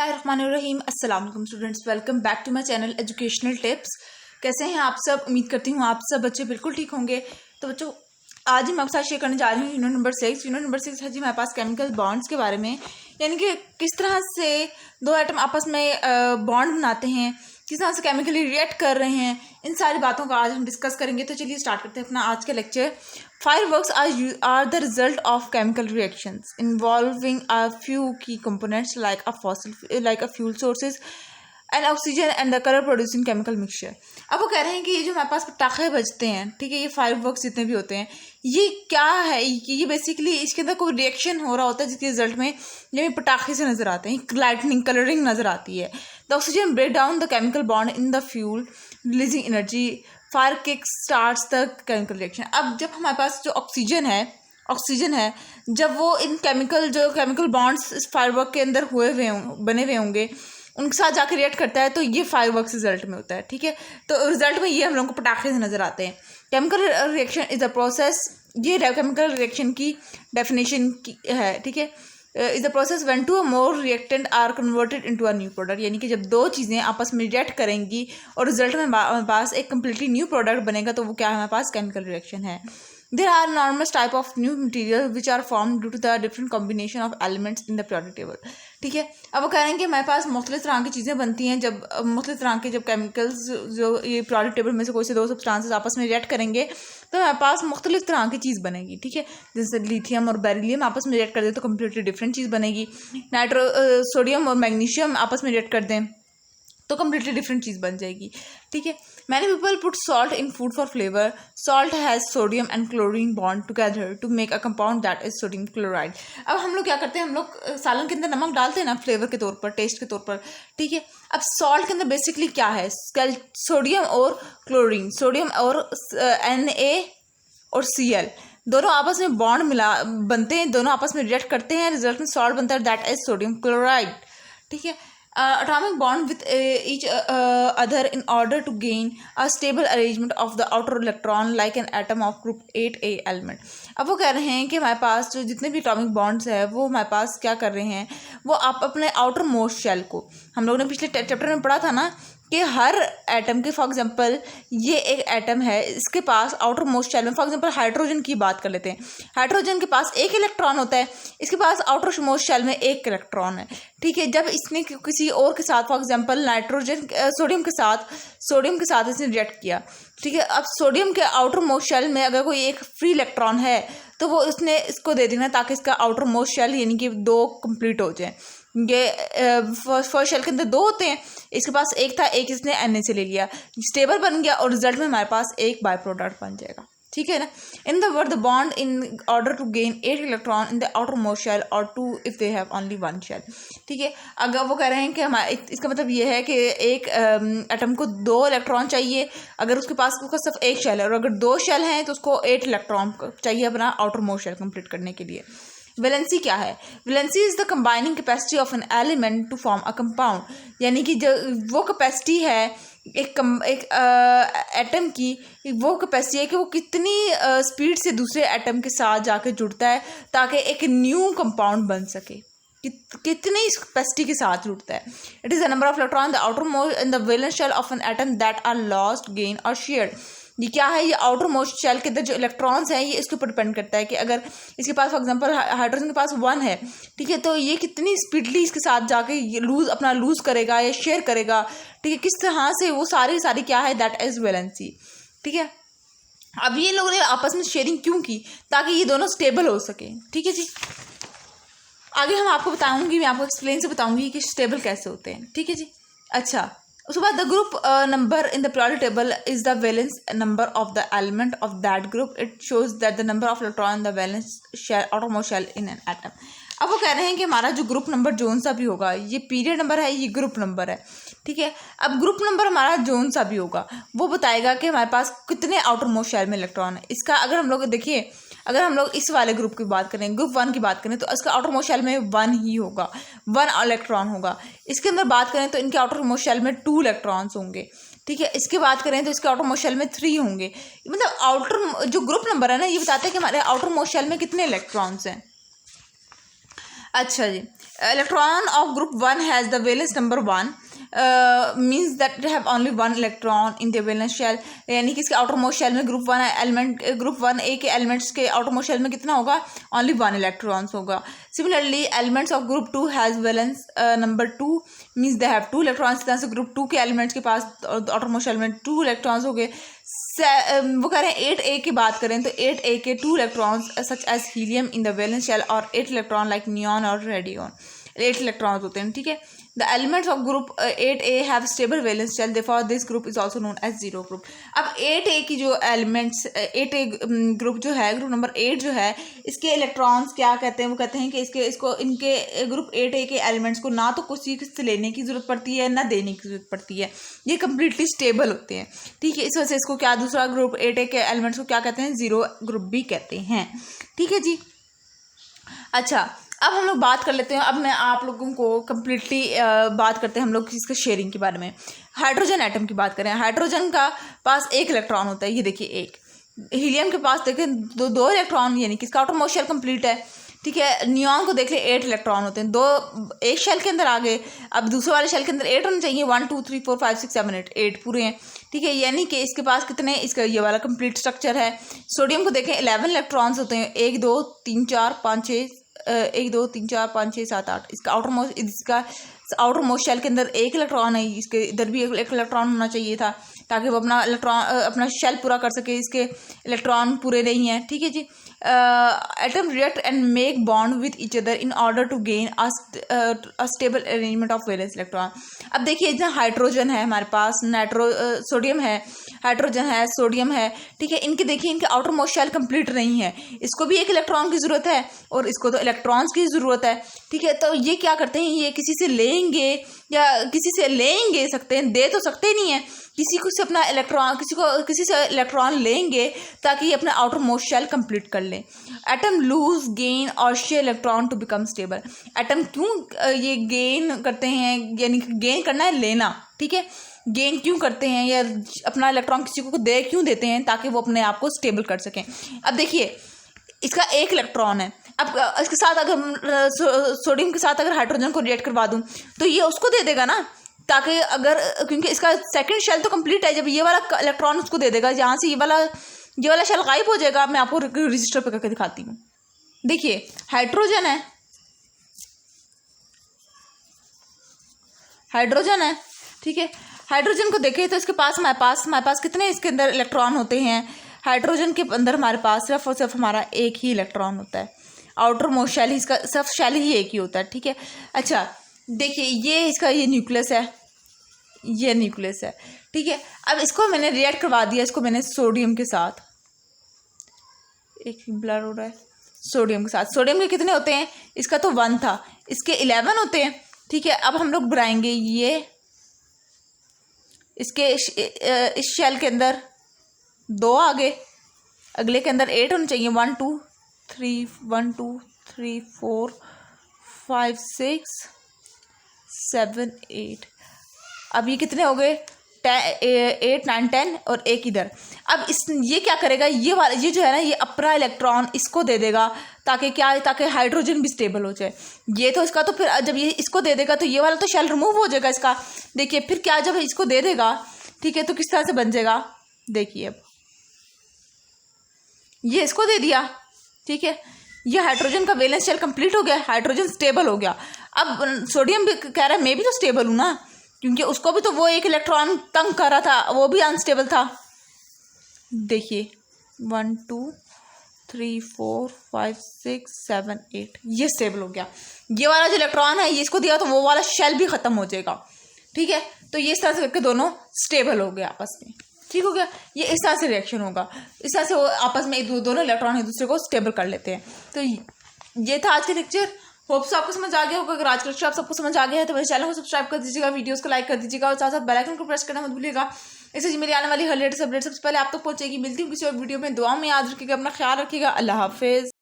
बिस्मिल्लाहिर्रहमानिर्रहीम। अस्सलाम वालेकुम students, welcome back to my channel educational tips. कैसे हैं आप सब? उम्मीद करती हूँ आप सब बच्चे बिल्कुल ठीक होंगे। तो बच्चों, आज ही मैं आपके साथ शेयर करने जा रही हूँ यूनिट नंबर 6 है जी हमारे पास केमिकल बॉन्ड्स के बारे में, यानी कि किस तरह से दो एटम आपस में बॉन्ड बनाते हैं, किस तरह से केमिकली रिएक्ट कर रहे हैं, इन सारी बातों का आज हम डिस्कस करेंगे। तो चलिए स्टार्ट करते हैं अपना आज का lecture. Fireworks are the result of chemical reactions involving a few key components like a fuel sources and oxygen and the color producing chemical mixture। अब वो कह रहे हैं कि ये जो हमारे पास पटाखे बजते हैं, ठीक है, ये फायरवर्क्स जितने भी होते हैं, ये क्या है कि ये बेसिकली इसके अंदर कोई रिएक्शन हो रहा होता है जिसके रिजल्ट में ये पटाखे से नजर आते हैं, लाइटनिंग कलरिंग नजर आती है। The oxygen break down the chemical bond in the fuel releasing energy. Fire kick starts the chemical reaction. अब जब हमारे पास जो ऑक्सीजन है जब वो इन केमिकल बॉन्ड्स इस फायरवर्क के अंदर बने हुए होंगे, उनके साथ जाकर रिएक्ट करता है, तो ये फायरवर्क्स रिजल्ट में होता है। ठीक है, तो रिजल्ट में ये हम लोगों को पटाखे से नजर आते हैं। Chemical reaction is a process, ये केमिकल रिएक्शन की डेफिनेशन है। ठीक है, is the process when two more reactant are converted into a new product, यानी कि जब दो चीज़ें आपस में रिएक्ट करेंगी और रिजल्ट में हमारे पास एक कम्प्लीटली न्यू प्रोडक्ट बनेगा, तो वो क्या है, हमारे पास केमिकल रिएक्शन है। There are enormous type of new material which are form due to the different combination of elements in the periodic table. ठीक है, अब वो कह रहे हैं कि हमारे पास मुख्तलिफ तरह की चीज़ें बनती हैं जब मुख्तलिफ तरह के जब केमिकल्स जो ये periodic टेबल में से कोई से दो सब्सटेंसेस आपस में रिएक्ट करेंगे, तो हमारे पास मुख्तलिफ तरह की चीज़ बनेगी। ठीक है, जैसे लिथियम और बेरिलियम आपस में रिएक्ट कर दें तो कम्प्लीटली डिफरेंट चीज़ बनेगी। सोडियम और मैग्नीशियम आपस में रिएक्ट कर दें तो कम्प्लीटली डिफरेंट चीज़ बन जाएगी। ठीक है, many people put salt in food for flavour. Salt has sodium and chlorine bond together to make a compound that is sodium chloride. अब हम लोग क्या करते हैं, हम लोग सालन के अंदर नमक डालते हैं ना, फ्लेवर के तौर पर, टेस्ट के तौर पर। ठीक है, अब सॉल्ट के अंदर बेसिकली क्या है, सोडियम और क्लोरीन, सोडियम और Na और Cl दोनों आपस में बॉन्ड बनते हैं, दोनों आपस में रिएक्ट करते हैं, रिजल्ट में सॉल्ट बनता है दैट इज सोडियम क्लोराइड। ठीक है, atomic bond with each other in order to gain a stable arrangement of the outer electron like an atom of group 8a element। अब वो कह रहे हैं कि हमारे पास जो जितने भी एटॉमिक बॉन्ड्स है वो हमारे पास क्या कर रहे हैं, वो आप अपने आउटर मोस्ट शेल को, हम लोगों ने पिछले चैप्टर में पढ़ा था ना कि हर एटम के, फॉर एग्जांपल ये एक एटम है, इसके पास आउटर मोस्ट शेल में, फॉर एग्जांपल हाइड्रोजन की बात कर लेते हैं, हाइड्रोजन के पास एक इलेक्ट्रॉन होता है, इसके पास आउटर मोस्ट शेल में एक इलेक्ट्रॉन है। ठीक है, जब इसने किसी और के साथ, फॉर एग्जांपल सोडियम के साथ इसने रिएक्ट किया, ठीक है, अब सोडियम के आउटर मोस्ट शेल में अगर कोई एक फ्री इलेक्ट्रॉन है तो वो उसने इसको दे देना ताकि इसका आउटर मोस्ट शेल यानी कि दो कंप्लीट हो जाए। ये फर्स्ट शेल के अंदर दो होते हैं, इसके पास एक था, एक इसने Na से ले लिया, स्टेबल बन गया और रिजल्ट में हमारे पास एक बाय प्रोडक्ट बन जाएगा। ठीक है ना, in the word the bond in order to gain 8 electron in the outer most shell और 2 if they have only 1 shell. ठीक है, अगर वो कह रहे हैं कि हमारे इसका मतलब ये है कि एक एटम को 2 इलेक्ट्रॉन चाहिए अगर उसके पास उसका सिर्फ एक शेल है, और अगर 2 शेल हैं तो उसको 8 इलेक्ट्रॉन चाहिए अपना आउटर मोस्ट शेल कंप्लीट करने के लिए। वैलेंसी क्या है? Valency is the combining capacity of an element to form a compound, यानी कि जो वो कैपेसिटी है एक एटम की, वो कैपेसिटी है कि वो कितनी स्पीड से दूसरे एटम के साथ जाके जुड़ता है ताकि एक न्यू कंपाउंड बन सके, कितनी कैपेसिटी के साथ जुड़ता है। It is the number of electron the outer most in the valence shell of an atom that are lost, gain और शेयर्ड। ये क्या है, ये आउटर मोस्ट शेल के अंदर जो इलेक्ट्रॉन्स हैं ये इसके ऊपर डिपेंड करता है कि अगर इसके पास फॉर एग्जांपल हाइड्रोजन के पास 1 है, ठीक है, तो ये कितनी स्पीडली इसके साथ जाके ये लूज करेगा या शेयर करेगा। ठीक है, किस तरह से वो सारी क्या है, दैट इज वैलेंसी। ठीक है, अब ये लोगों ने आपस में शेयरिंग क्यों की, ताकि ये दोनों स्टेबल हो सके। ठीक है जी, आगे मैं आपको एक्सप्लेन से बताऊंगी कि स्टेबल कैसे होते हैं। ठीक है जी, अच्छा, उसके बाद the group number in the periodic table is the valence number of the element of that group. It shows that the number of electron in the valence shell outermost shell in an atom. अब वो कह रहे हैं कि हमारा जो group number zone सा भी होगा, ये पीरियड नंबर है, ये ग्रुप नंबर है। ठीक है, अब ग्रुप नंबर हमारा जोन सा भी होगा, वो बताएगा कि हमारे पास कितने आउटर मोस्ट शेल में इलेक्ट्रॉन है। इसका अगर हम लोग देखिए, अगर हम लोग इस वाले ग्रुप की बात करें, ग्रुप 1 की बात करें, तो इसका आउटर मोस्ट शेल में 1 ही होगा, 1 इलेक्ट्रॉन होगा। इसके अंदर बात करें तो इनके आउटर मोस्ट शेल में 2 इलेक्ट्रॉन्स होंगे। ठीक है, इसकी बात करें तो इसके आउटर मोस्ट शेल में 3 होंगे। मतलब आउटर जो ग्रुप नंबर है ना, ये बताते हैं कि हमारे आउटर मोस्ट शेल में कितने इलेक्ट्रॉन्स हैं। अच्छा जी, electron of group 1 has the valence number 1 means that it have only 1 electron in the valence shell, यानी कि इसके आउटर मोस्ट शेल में ग्रुप 1 एलिमेंट, ग्रुप 1A के एलिमेंट्स के आउटर मोस्ट शेल में कितना होगा, ओनली 1 इलेक्ट्रॉन्स होगा. Similarly elements of group 2 has valence number 2 means they have 2 electrons. इस तरह से ग्रुप 2 के एलिमेंट्स के पास आउटर मोस्ट शेल में 2 इलेक्ट्रॉन्स हो गए. वो कह रहे हैं 8A की बात करें तो 8A के 2 electrons such as helium in the valence shell और 8 इलेक्ट्रॉन लाइक नियॉन और रेडियन, 8 इलेक्ट्रॉन्स होते हैं. ठीक है. The elements of group 8A have stable valence shell, therefore this group is also known as zero group. अब 8A की जो elements 8A group जो है, ग्रुप नंबर 8 जो है, इसके इलेक्ट्रॉन्स क्या कहते हैं, वो कहते हैं कि इनके ग्रुप 8A के एलिमेंट्स को ना तो किसी से लेने की ज़रूरत पड़ती है ना देने की ज़रूरत पड़ती है, ये कम्प्लीटली स्टेबल होते हैं. ठीक है. इस वजह से इसको क्या, दूसरा ग्रुप 8A के एलिमेंट्स को क्या कहते हैं, जीरो ग्रुप भी कहते हैं. ठीक है जी. अच्छा, अब हम लोग बात कर लेते हैं. अब मैं आप लोगों को कम्प्लीटली बात करते हैं हम लोग इसके शेयरिंग के बारे में. हाइड्रोजन एटम की बात करें. हाइड्रोजन का पास 1 इलेक्ट्रॉन होता है, ये देखिए 1. हीलियम के पास देखें 2 इलेक्ट्रॉन, यानी कि इसका आउटर मोस्ट शेल कंप्लीट है. ठीक है. नियॉन को देख ले 8 इलेक्ट्रॉन होते हैं, 2 एक शेल के अंदर आ गए. अब दूसरे वाले शेल के अंदर 8 होने चाहिए, 1 2 3 4 5 6 7 8 पूरे हैं. ठीक है. यानी कि इसके पास कितने, इसका ये वाला कंप्लीट स्ट्रक्चर है. सोडियम को देखें 11 इलेक्ट्रॉन्स होते हैं, 1 2 3 4 5 6 1 2 3 4 5 6 7 8. इसका आउटर मोस्ट शेल के अंदर 1 इलेक्ट्रॉन है, इसके इधर भी 1 इलेक्ट्रॉन होना चाहिए था ताकि वो अपना शेल पूरा कर सके. इसके इलेक्ट्रॉन पूरे नहीं है. ठीक है जी. Atom react and make bond with each other in order to gain a stable arrangement of valence electron. अब देखिए इतना हाइड्रोजन है हमारे पास, सोडियम है, हाइड्रोजन है, सोडियम है. ठीक है. इनके देखिए इनके आउटर मोस्ट शेल कंप्लीट नहीं है, इसको भी 1 इलेक्ट्रॉन की ज़रूरत है और इसको तो इलेक्ट्रॉन्स की ज़रूरत है. ठीक है. तो ये क्या करते हैं, ये किसी से लेंगे या किसी से लेंगे सकते हैं, दे तो सकते नहीं है, किसी से अपना इलेक्ट्रॉन, किसी से इलेक्ट्रॉन लेंगे ताकि ये अपना आउटर मोस्ट शेल कंप्लीट कर लें. एटम लूज गेन और share electron to become stable. Atom क्यों ये गेन करते हैं, यानी गेन करना है लेना. ठीक है. गेन क्यों करते हैं या अपना इलेक्ट्रॉन किसी को क्यों देते हैं, ताकि वो अपने आप को स्टेबल कर सकें. अब देखिए इसका 1 इलेक्ट्रॉन है. अब इसके साथ अगर सोडियम के साथ अगर हाइड्रोजन को रिएक्ट करवा दूं तो ये उसको दे देगा ना, ताकि अगर, क्योंकि इसका सेकंड शेल तो कंप्लीट है, जब ये वाला इलेक्ट्रॉन उसको दे देगा, जहाँ से ये वाला शेल गायब हो जाएगा. मैं आपको रजिस्टर पे करके दिखाती हूँ. देखिए हाइड्रोजन है. ठीक है. हाइड्रोजन को देखें तो इसके पास हमारे पास कितने इसके अंदर इलेक्ट्रॉन होते हैं. हाइड्रोजन के अंदर हमारे पास सिर्फ और सिर्फ हमारा 1 ही इलेक्ट्रॉन होता है. आउटर मोस्ट शेल इसका सिर्फ शेल ही 1 ही होता है. ठीक है. अच्छा देखिए ये इसका ये न्यूक्लियस है. ठीक है. अब इसको मैंने रिएक्ट करवा दिया, इसको मैंने सोडियम के साथ, एक ब्लर हो रहा है, सोडियम के साथ. सोडियम के कितने होते हैं, इसका तो 1 था, इसके 11 होते हैं. ठीक है. अब हम लोग बनाएंगे ये इसके इस शेल के अंदर 2 आ गए, अगले के अंदर 8 होने चाहिए, 1 2 3 4 5 6 7 8. अब ये कितने हो गए, 8 9 10 और 1 इधर. अब ये क्या करेगा, ये जो है ना, ये अपना इलेक्ट्रॉन इसको दे देगा ताकि हाइड्रोजन भी स्टेबल हो जाए. ये तो इसका तो फिर जब ये इसको दे देगा तो ये वाला तो शेल रिमूव हो जाएगा इसका. देखिए फिर क्या, जब इसको दे देगा, ठीक है, तो किस तरह से बन जाएगा. देखिए अब ये इसको दे दिया. ठीक है. ये हाइड्रोजन का वैलेंस शेल कंप्लीट हो गया, हाइड्रोजन स्टेबल हो गया. अब सोडियम भी कह रहा है मैं भी तो स्टेबल हूँ ना, क्योंकि उसको भी तो वो 1 इलेक्ट्रॉन तंग कर रहा था, वो भी अनस्टेबल था. देखिए 1 2 3 4 5 6 7 8 ये स्टेबल हो गया. ये वाला जो इलेक्ट्रॉन है ये इसको दिया तो वो वाला शेल भी ख़त्म हो जाएगा. ठीक है. तो ये इस तरह से करके दोनों स्टेबल हो गए आपस में. ठीक हो गया. ये इस तरह से रिएक्शन होगा, इस तरह से वो आपस में दोनों इलेक्ट्रॉन एक दूसरे को स्टेबल कर लेते हैं. तो ये था आज का लेक्चर. होप सो आपको समझ आ गया होगा. अगर आज का लेक्चर आप सबको समझ आ गया है तो मेरे चैनल को सब्सक्राइब कर दीजिएगा, वीडियोस को लाइक कर दीजिएगा और साथ साथ बेल आइकन को प्रेस करना मत भूलिएगा. इससे मेरी आने वाली हर लेटेस्ट अपडेट सबसे पहले आप तक पहुंचेगी. मिलती हूँ किसी और वीडियो में. दुआ में याद रखिएगा, अपना ख्याल रखिएगा. अल्लाह हाफिज़.